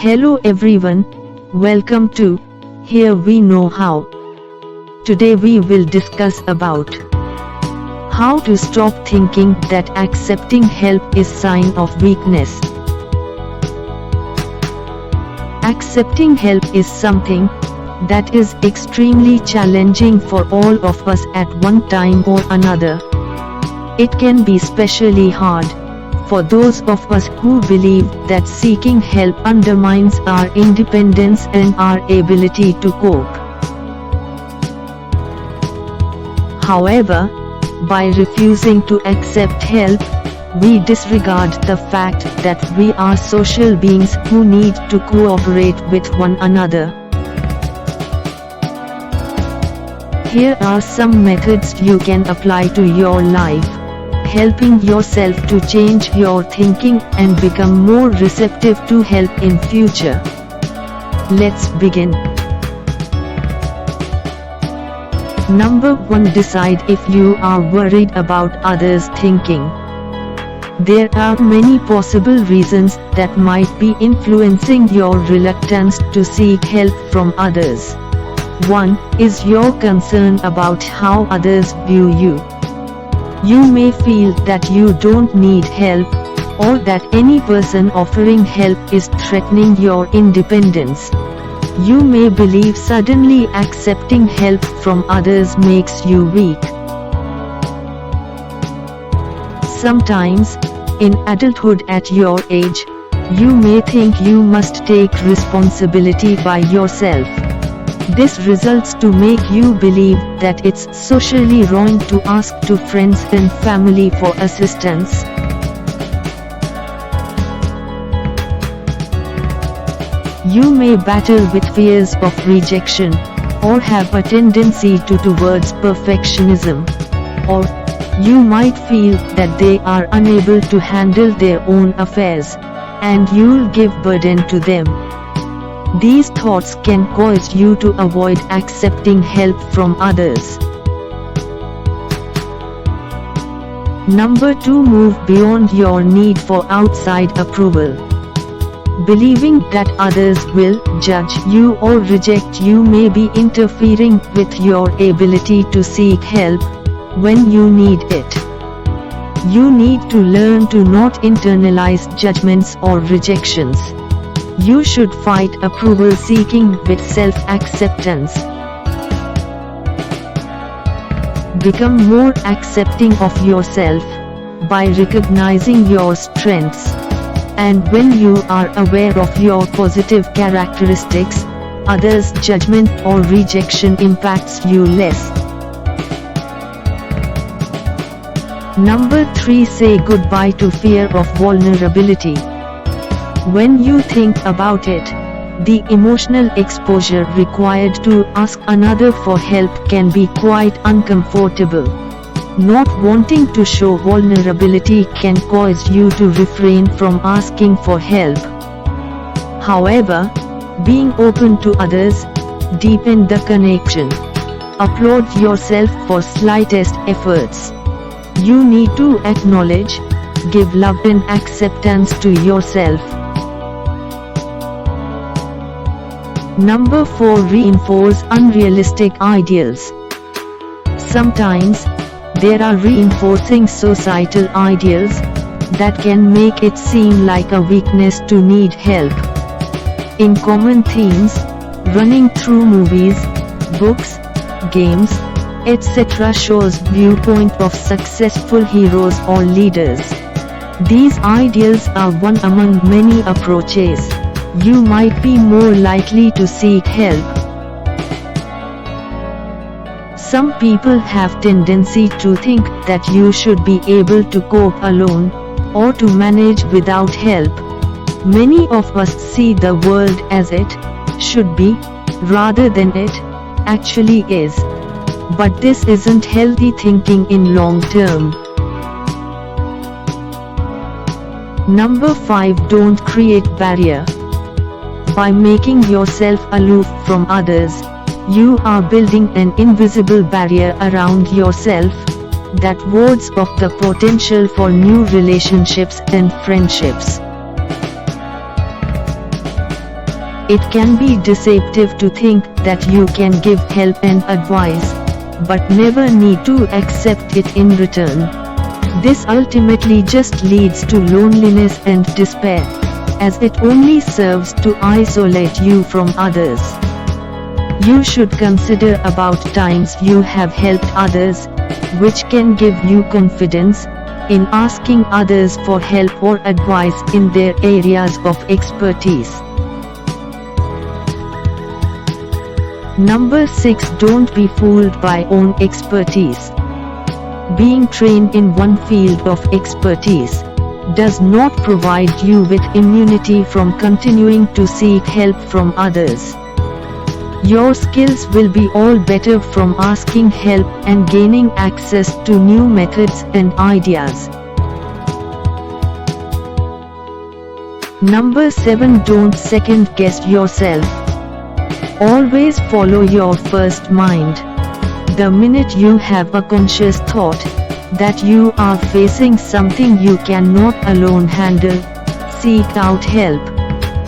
Hello everyone, welcome to Here We Know How. Today we will discuss about how to stop thinking that accepting help is sign of weakness. Accepting help is something that is extremely challenging for all of us at one time or another. It can be especially hard for those of us who believe that seeking help undermines our independence and our ability to cope. However, by refusing to accept help, we disregard the fact that we are social beings who need to cooperate with one another. Here are some methods you can apply to your life, helping yourself to change your thinking and become more receptive to help in future. Let's begin. Number 1. Decide if you are worried about others' thinking. There are many possible reasons that might be influencing your reluctance to seek help from others. 1. Is your concern about how others view you. You may feel that you don't need help, or that any person offering help is threatening your independence. You may believe suddenly accepting help from others makes you weak. Sometimes, in adulthood at your age, you may think you must take responsibility by yourself. This results to make you believe that it's socially wrong to ask to friends and family for assistance. You may battle with fears of rejection, or have a tendency towards perfectionism. Or, you might feel that they are unable to handle their own affairs, and you'll give burden to them. These thoughts can cause you to avoid accepting help from others. Number 2. Move beyond your need for outside approval. Believing that others will judge you or reject you may be interfering with your ability to seek help when you need it. You need to learn to not internalize judgments or rejections. You should fight approval seeking with self-acceptance. Become more accepting of yourself by recognizing your strengths. And when you are aware of your positive characteristics, others' judgment or rejection impacts you less. Number 3. Say goodbye to fear of vulnerability. When you think about it, the emotional exposure required to ask another for help can be quite uncomfortable. Not wanting to show vulnerability can cause you to refrain from asking for help. However, being open to others deepens the connection. Applaud yourself for slightest efforts. You need to acknowledge, give love and acceptance to yourself. Number 4. Reinforce unrealistic ideals. Sometimes, there are reinforcing societal ideals that can make it seem like a weakness to need help. In common themes, running through movies, books, games, etc. shows viewpoint of successful heroes or leaders. These ideals are one among many approaches. You might be more likely to seek help. Some people have tendency to think that you should be able to cope alone, or to manage without help. Many of us see the world as it should be, rather than it actually is. But this isn't healthy thinking in long term. Number 5. Don't create barrier. By making yourself aloof from others, you are building an invisible barrier around yourself that wards off the potential for new relationships and friendships. It can be deceptive to think that you can give help and advice, but never need to accept it in return. This ultimately just leads to loneliness and despair, as it only serves to isolate you from others. You should consider about times you have helped others, which can give you confidence in asking others for help or advice in their areas of expertise. Number 6. Don't be fooled by own expertise. Being trained in one field of expertise does not provide you with immunity from continuing to seek help from others. Your skills will be all better from asking help and gaining access to new methods and ideas. Number 7. Don't second guess yourself. Always follow your first mind. The minute you have a conscious thought that you are facing something you cannot alone handle, seek out help.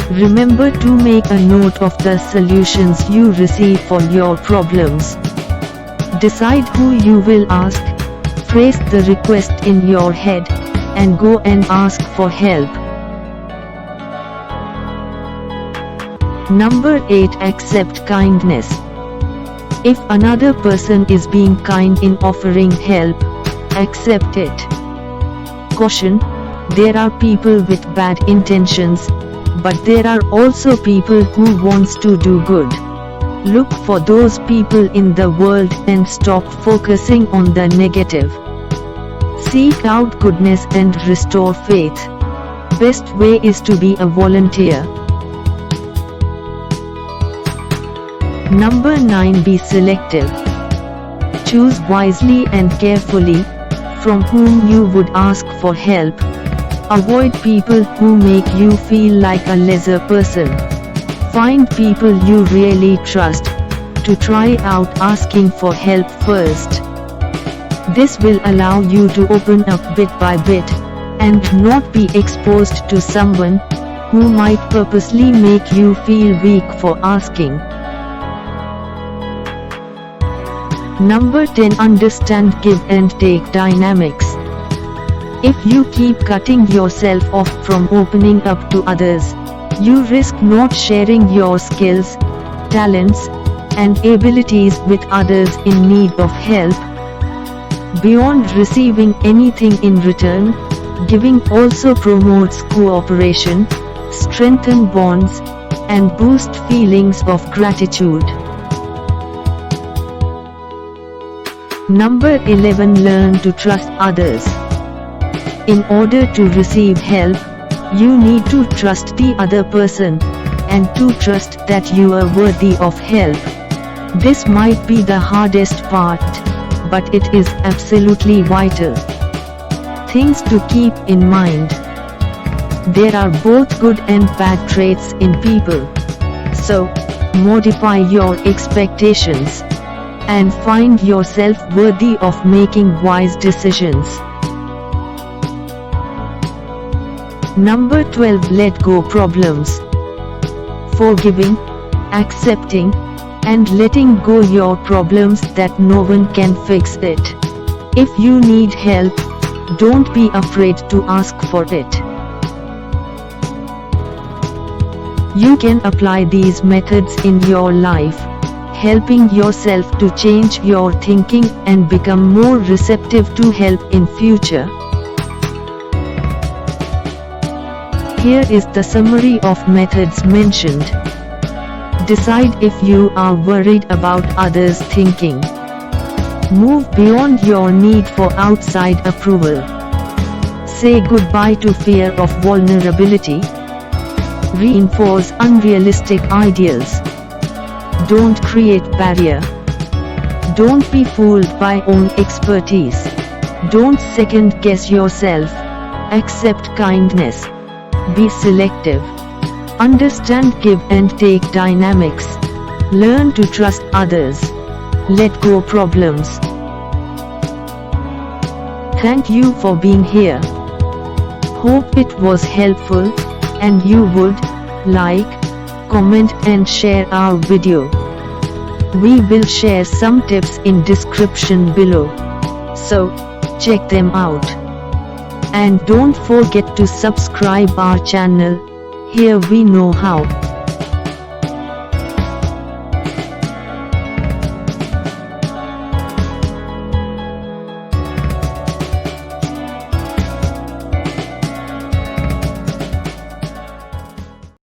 Remember to make a note of the solutions you receive for your problems. Decide who you will ask, phrase the request in your head, and go and ask for help. Number 8. Accept kindness. If another person is being kind in offering help, accept it. Caution: there are people with bad intentions, but there are also people who wants to do good. Look for those people in the world and stop focusing on the negative. Seek out goodness and restore faith. Best way is to be a volunteer. Number 9. Be selective. Choose wisely and carefully from whom you would ask for help. Avoid people who make you feel like a lesser person. Find people you really trust to try out asking for help first. This will allow you to open up bit by bit and not be exposed to someone who might purposely make you feel weak for asking. Number 10. Understand give and take dynamics. If you keep cutting yourself off from opening up to others, you risk not sharing your skills, talents, and abilities with others in need of help. Beyond receiving anything in return, giving also promotes cooperation, strengthens bonds, and boosts feelings of gratitude. Number 11. Learn to trust others. In order to receive help, you need to trust the other person, and to trust that you are worthy of help. This might be the hardest part, but it is absolutely vital. Things to keep in mind. There are both good and bad traits in people. So, modify your expectations and find yourself worthy of making wise decisions. Number 12. Let go problems. Forgiving, accepting, and letting go your problems that no one can fix it. If you need help, don't be afraid to ask for it. You can apply these methods in your life, helping yourself to change your thinking and become more receptive to help in future. Here is the summary of methods mentioned. Decide if you are worried about others' thinking. Move beyond your need for outside approval. Say goodbye to fear of vulnerability. Reinforce unrealistic ideals. Don't create barrier. Don't be fooled by own expertise. Don't second guess yourself. Accept kindness. Be selective. Understand give and take dynamics. Learn to trust others. Let go problems. Thank you for being here. Hope it was helpful, and you would like, comment and share our video. We will share some tips in description below. So, check them out. And don't forget to subscribe our channel. Here we know how.